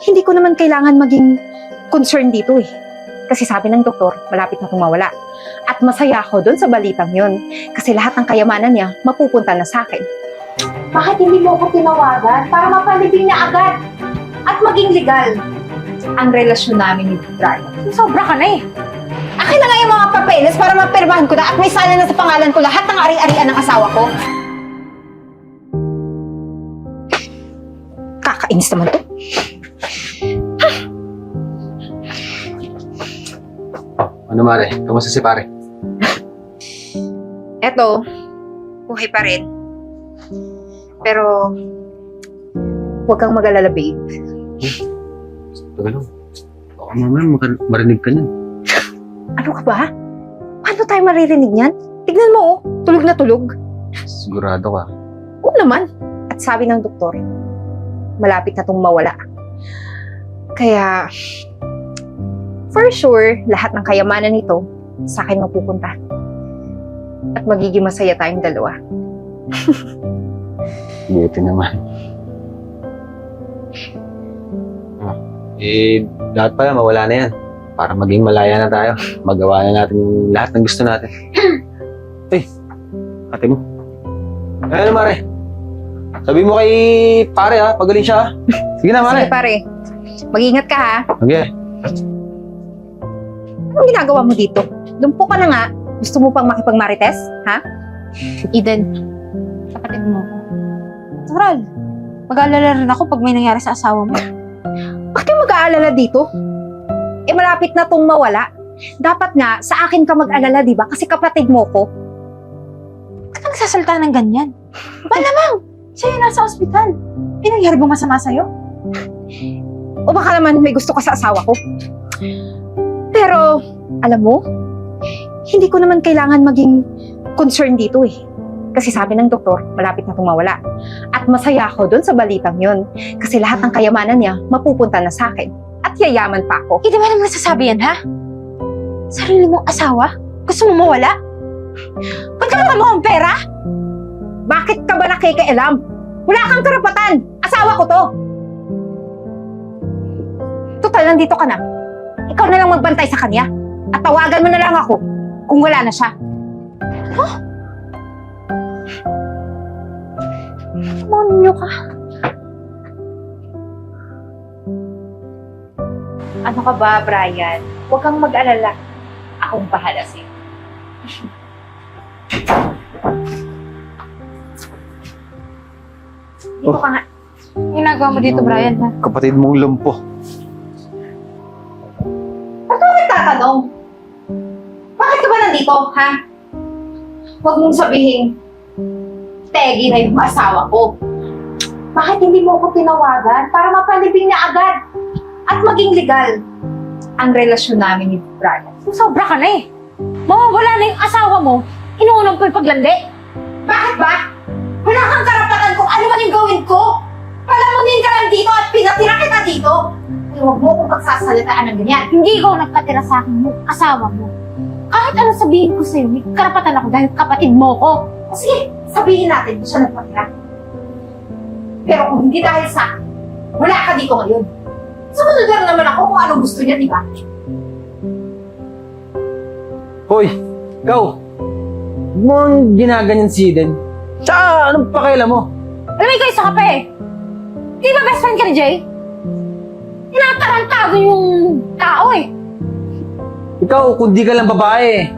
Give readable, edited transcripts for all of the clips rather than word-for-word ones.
hindi ko naman kailangan maging concern dito eh. Kasi sabi ng doktor, malapit na itong mawala. At masaya ako doon sa balitang yun. Kasi lahat ng kayamanan niya, mapupunta na sa akin. Bakit hindi mo ako tinawagan para mapalibing niya agad? At maging legal ang relasyon namin ni Brian. Sobra ka na eh. Akin na nga yung mga papeles para mapirmahan ko na at may sala na sa pangalan ko lahat ng ari-arian ng asawa ko. Kakainis naman to. Ano Mare? Kamusta si pare? Eto, buhay pa rin. Pero, huwag kang mag-alala, babe. Tagal lang. Baka mamaya marinig ka niyan. Ano ka ba? Paano tayo maririnig niyan? Tignan mo, oh. Tulog na tulog. Sigurado ka. Oo naman. At sabi ng doktor, malapit na tong mawala. Kaya, for sure, lahat ng kayamanan nito sa akin mapupunta. At magiging masaya tayong dalawa. Buti naman. Dapat pala mawala na yan. Para maging malaya na tayo. Magawa na natin lahat ng gusto natin. Ate mo. Ano Mare? Sabi mo kay pare ha, pagaling siya ha. Sige na Mare. Sige pare, mag-ingat ka ha. Okay. Anong ginagawa mo dito? Dumpo ka na nga. Gusto mo pang makipag-marites? Ha? Eden, kapatid mo ko. Natural. Mag-aalala rin ako pag may nangyari sa asawa mo. Bakit yung mag-aalala dito? Eh malapit na tong mawala. Dapat nga, sa akin ka mag-alala, di ba? Kasi kapatid mo ko. Ba't ka nagsasalita ng ganyan? Malamang, siya yung nasa ospital. Pinangyari bang masama sa'yo? O baka naman may gusto ka sa asawa ko. Pero, alam mo, hindi ko naman kailangan maging concern dito eh. Kasi sabi ng doktor, malapit na itong mawala. At masaya ako doon sa balitang yun. Kasi lahat ng kayamanan niya, mapupunta na sa akin. At yayaman pa ako. Hindi ba naman nasasabi yan, ha? Sarili mong asawa? Gusto mo mawala? Pagkakata mo ang pera? Bakit ka ba nakikialam? Wala kang karapatan! Asawa ko to! Total, nandito ka na. Ikaw na lang magbantay sa kanya. At tawagan mo na lang ako kung wala na siya. Huh? Monyo ka. Ano ka ba, Brian? Huwag kang mag-alala. Akong bahala sa'yo. Dito ka nga. Ginagawa mo dito, Brian, ha? Kapatid mong lumpo. Ba't ka nagtatanong? Bakit ka ba nandito, ha? Huwag mong sabihin, Peggy na yung asawa ko. Bakit hindi mo ko tinawagan para mapalibing niya agad? At maging legal ang relasyon namin ni Brian. Sobra ka na eh. Mawawala na yung asawa mo, inuunong ko yung paglandi. Bakit ba? Wala kang karapatan kung ano man yung gawin ko. Palamunin ka lang dito at pinatira kita dito. Ay, huwag mo kong pagsasalitaan ng ganyan. Hindi ko nagpatira sa akin yung asawa mo. Kahit ano sabihin ko sa'yo, may karapatan ako dahil kapatid mo ko. Sige, sabihin natin kung siya nagpatira. Pero kung hindi dahil sa akin, wala ka dito ngayon. Sumunod lang naman ako kung anong gusto niya, di ba? Hoy, ikaw! Huwag mo ang ginaganyan si Eden. Tsaka, anong pakailan mo? Alam mo, ikaw isa ka pa eh. Di ba best friend ka ni Jay? Tinatarantado yung tao eh. Ikaw, kung di ka lang babae,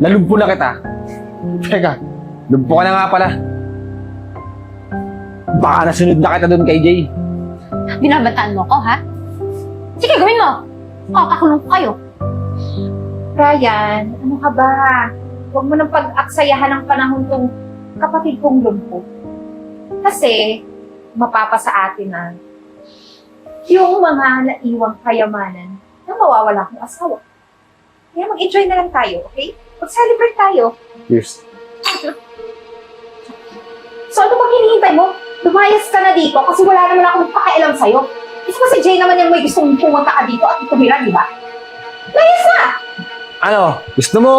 lalumpo na kita. Teka, lumpo ka na nga pala. Baka nasunod na kita doon kay Jay. Binabantaan mo ko, ha? Sige, gawin mo. Kakakulong ko kayo. Ryan, ano ka ba? Huwag mo nang pag-aksayahan ng panahon tong kapatid kong lumpo. Kasi, mapapasa atin na yung mga naiwang kayamanan na mawawala kong asawa. Kaya mag-enjoy na lang tayo, okay? Mag-celebrate tayo. Cheers. So ano bang hinihintay mo? Lumayas ka na dito kasi wala naman akong pakialam sa'yo. Isa pa si Jay naman yung may gustong pumunta ka dito at tumira, di ba? Layas na! Ano? Gusto mo?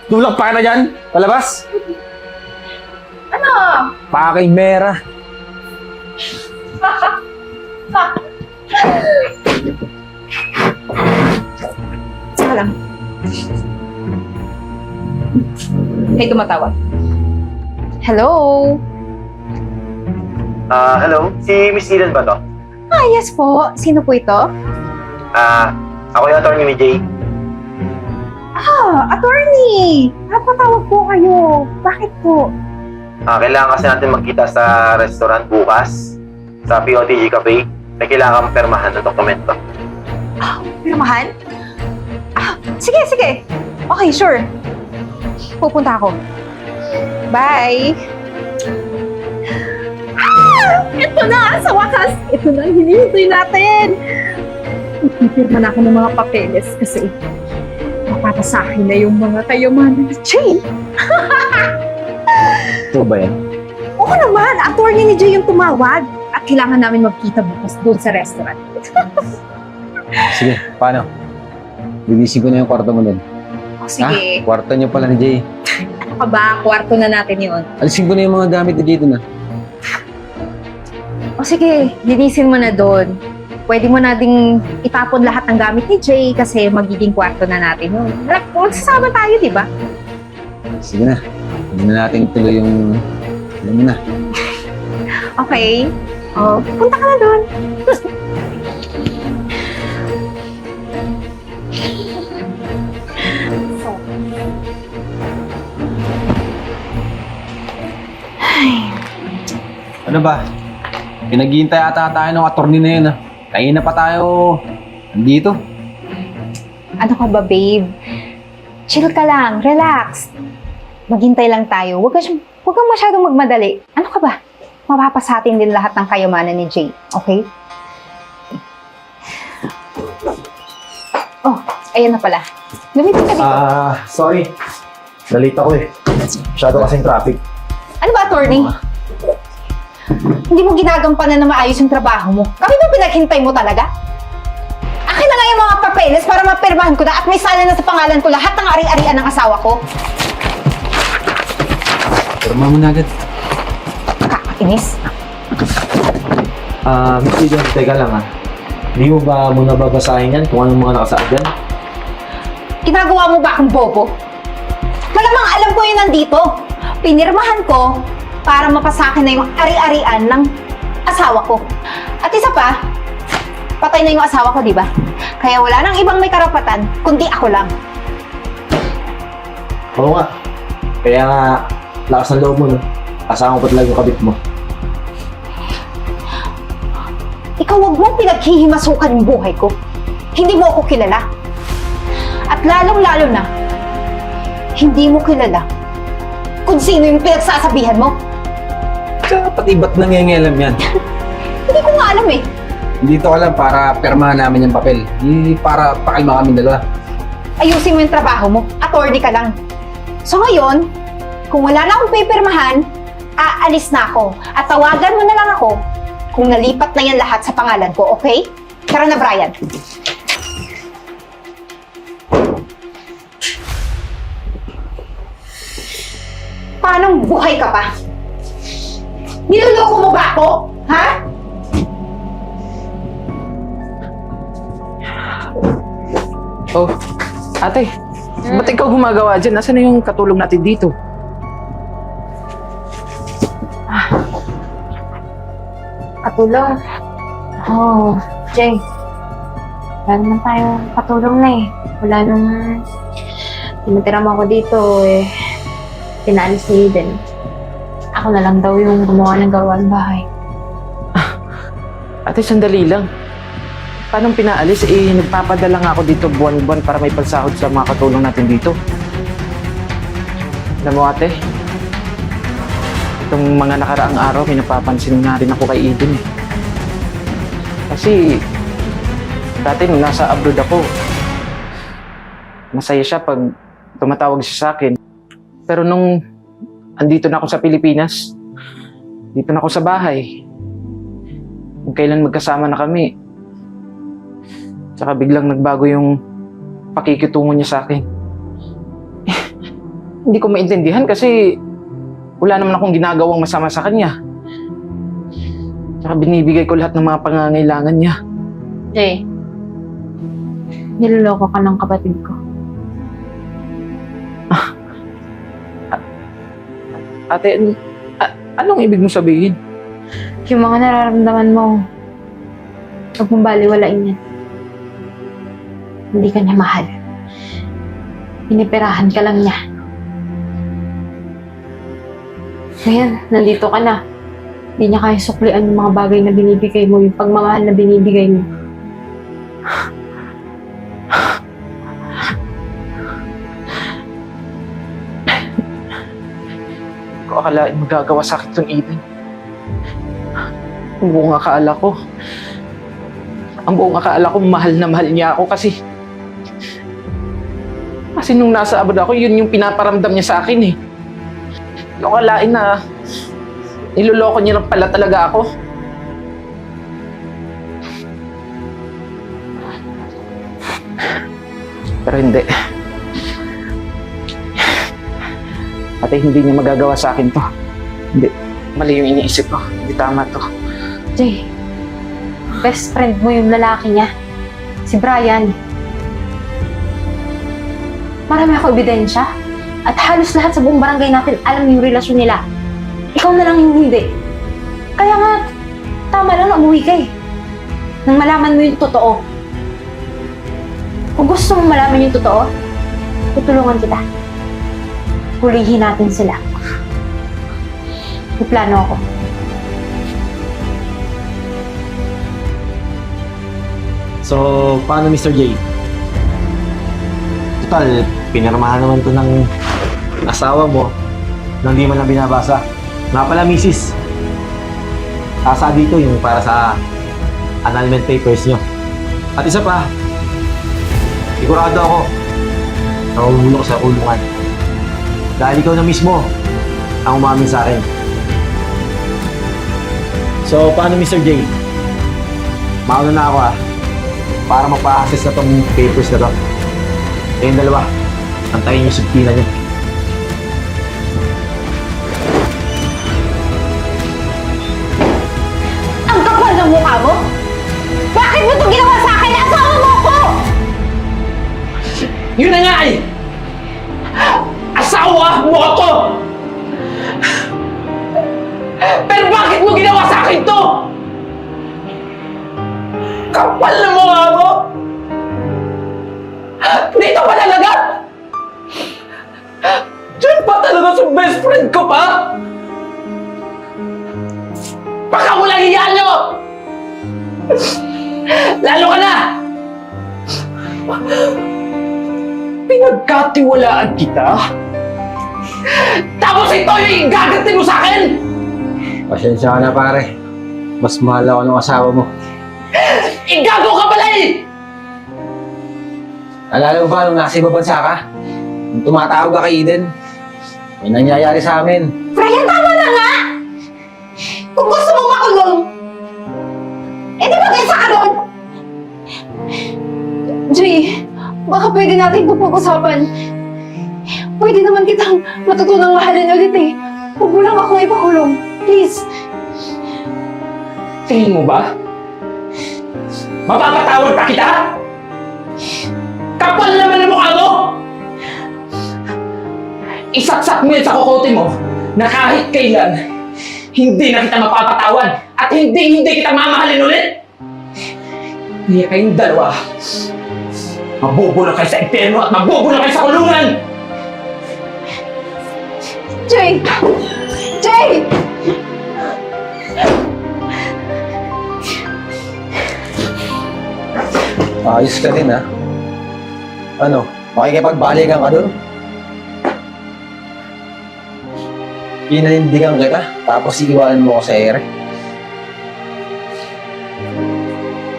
Tulak pa ka na dyan? Palabas? Ano? Paking mera. Saka lang. May tumatawag. Hello? Hello? Si Miss Eden ba to? Ah, yes po. Sino po ito? Ako yung attorney ni Jay. Ah, attorney! Napatawag po kayo. Bakit po? Kailangan kasi natin magkita sa restaurant bukas sa POTG Cafe. May kailangan permahan ng dokumento. Pirmahan? Ah, sige, sige. Okay, sure. Pupunta ako. Bye! Ah! Ito na! Sa wakas! Ito na ang hinihintay natin! Magpipirma na ako ng mga papeles kasi mapapasakin na yung mga kayamanan ni Jay. Ito ba yan? Oo naman! Attorney ni Jay yung tumawag at kailangan namin magkita bukas doon sa restaurant. Sige, paano? Linisin ko na yung kwarto mo doon. O sige, Kwarto niyo pala ni Jay. ano ka ba? Kwarto na natin yun. Alisin ko na yung mga gamit ni Jay doon O sige, linisin mo na doon. Pwede mo na ding itapon lahat ng gamit ni Jay kasi magiging kwarto na natin yun. Magsasama tayo, di ba? Sige na. Hindi na natin ituloy yung... Alam mo na. Okay. O, punta ka na doon. Ano ba? Pinaghihintay ata tayo ng attorney na yun Kanina pa tayo nandito. Ano ka ba, babe? Chill ka lang. Relax. Maghintay lang tayo. Huwag kang masyadong magmadali. Ano ka ba? Mapapasatin din lahat ng kayamanan ni Jay. Okay? Oh, ayan na pala. Lumipit ka dito. Sorry. Nalate ako eh. Masyado kasing traffic. Ano ba, attorney? Hindi mo ginagampanan na maayos yung trabaho mo. Kami ba pinaghintay mo talaga? Akin na nga yung mga papeles para mapirmahan ko na at may sala na sa pangalan ko lahat ng ari-arian ng asawa ko. Pirma mo na agad. Kakainis. Miss Eden, teka lang Hindi mo ba muna babasahin yan kung anong mga nakasaad yan? Ginagawa mo ba akong bobo? Malamang alam ko yun nandito. Pinirmahan ko para mapasakin na yung ari-arian ng asawa ko. At isa pa, patay na yung asawa ko, di ba? Kaya wala nang ibang may karapatan, kundi ako lang. Oo nga. Kaya nga, lakas ng loob mo, no? Kasama ko pa talaga yung kabit mo. Ikaw wag mong pinaghihimasukan yung buhay ko. Hindi mo ako kilala. At lalong-lalo na, hindi mo kilala kung sino yung pinagsasabihan mo. Pati ba't nangyayang yan? Hindi ko nga alam eh. Dito ka lang para permahan namin yung papel. Hindi para pakalma kami dalawa. Ayusin mo yung trabaho mo. Attorney ka lang. So ngayon, kung wala na akong pipirmahan, aalis na ako. At tawagan mo na lang ako kung nalipat na yan lahat sa pangalan ko, okay? Tara na, Brian. Paanong buhay ka pa? Niloloko mo ba ako? Ha? Oh, ate, ba't ikaw gumagawa dyan? Nasaan na yung katulong natin dito? Katulong? Oh, Jay. Wala naman tayo katulong na eh. Wala naman. Tinatira mo ako dito eh. Pinalis ni Eden. Ako na lang daw yung gumawa ng gawaang bahay. Ate, sandali lang. Paano pinaalis? Nagpapadala nga ako dito buwan-buwan para may pagsahod sa mga katulong natin dito. Alam mo ate, itong mga nakaraang araw, may napapansin nga rin ako kay Eden eh. Kasi, dati nung nasa abroad ako, masaya siya pag tumatawag siya sa akin. Pero nung andito na ako sa Pilipinas, dito na ako sa bahay, kung kailan magkasama na kami, tsaka biglang nagbago yung pakikitungo niya sa akin. Hindi ko maintindihan kasi wala naman akong ginagawang masama sa kanya. Tsaka binibigay ko lahat ng mga pangangailangan niya. Jay, niloloko ka ng kapatid ko. Ate, anong ibig mo sabihin? Yung mga nararamdaman mo, huwag mong baliwalain yan. Hindi ka niya mahal. Piniperahan ka lang niya. Ngayon, nandito ka na. Hindi niya kaya suklian yung mga bagay na binibigay mo, yung pagmamahal na binibigay mo. Hindi ko akalain magagawa sa akin itong Eden. Ang buong akala ko, mahal na mahal niya ako kasi nung nasa abroad ako, yun yung pinaparamdam niya sa akin eh. Hindi ko akalain na niloloko niya lang pala talaga ako. Pero hindi. Ate, hindi niya magagawa sa akin to. Hindi. Mali yung iniisip ko. Hindi tama to. Jay, best friend mo yung lalaki niya. Si Brian. Marami ako ebidensya. At halos lahat sa buong barangay natin alam yung relasyon nila. Ikaw na lang yung hindi. Kaya nga, tama lang na umuwi ka eh. Nang malaman mo yung totoo. Kung gusto mong malaman yung totoo, tutulungan kita. Hulihin natin sila. May plano ako. So, paano Mr. J? Total, pinirmahan naman to ng asawa mo nang di man lang binabasa. Nga pala, misis. Asa dito yung para sa annulment papers nyo. At isa pa, sigurado ako nahuhulog ko sa kulungan. Dahil ikaw na mismo ang umamin sa akin. So, paano Mr. J? Mauna na ako para magpa-access na tong papers na to. Kayong dalawa, antayin yung subpina niyo. Ang kapal ng mukha mo? Bakit mo ito ginawa sa akin? Asawa mo ko! Yun na nga eh! Asawa mo ako! Pero bakit mo ginawa sa akin to? Kapal na mukha mo! Dito pa talaga? Diyan pa talaga sa best friend ko pa? Baka walang hiya nyo! Lalo ka na! Pinagkatiwalaan kita? Tapos ito yung igagantin mo sa akin! Pasensya ka na pare. Mas mahal ako ng asawa mo. Igago ka pala eh! Alala mo ba nung nasa ibang bansa ka? Nung tumatawag ka kay Eden, may nangyayari sa amin. Brian, tama na nga! Kung gusto mo makulong, eh di mag-isa ka doon! Jay, baka pwede natin ito pag-usapan. Pwede naman kitang matutunang mahalin ulit eh. Huwag mo lang akong ipakulong. Please. Tingin mo ba? Mapapatawad pa kita? Kapal naman ang mukha mo! Isaksak mo yan sa kokote mo na kahit kailan, hindi na kita mapapatawad at hindi kita mamahalin ulit! Hindi kayong dalawa. Mabubulok kayo sa impyerno at mabubulok kayo sa kulungan! Jay! Jay! Ayos ka din Ano, makikipagbalikan ka dun? Pinanindigan kita, tapos iiwanan mo ako sa ere.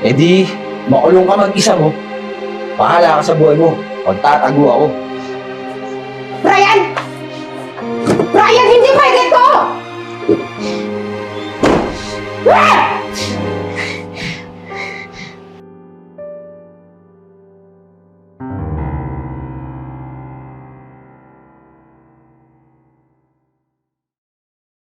Eh di, makulong ka mag-isa mo. Bahala ka sa buhay mo. Pagtatago ako. Brian! Brian, hindi pwede to! Ah!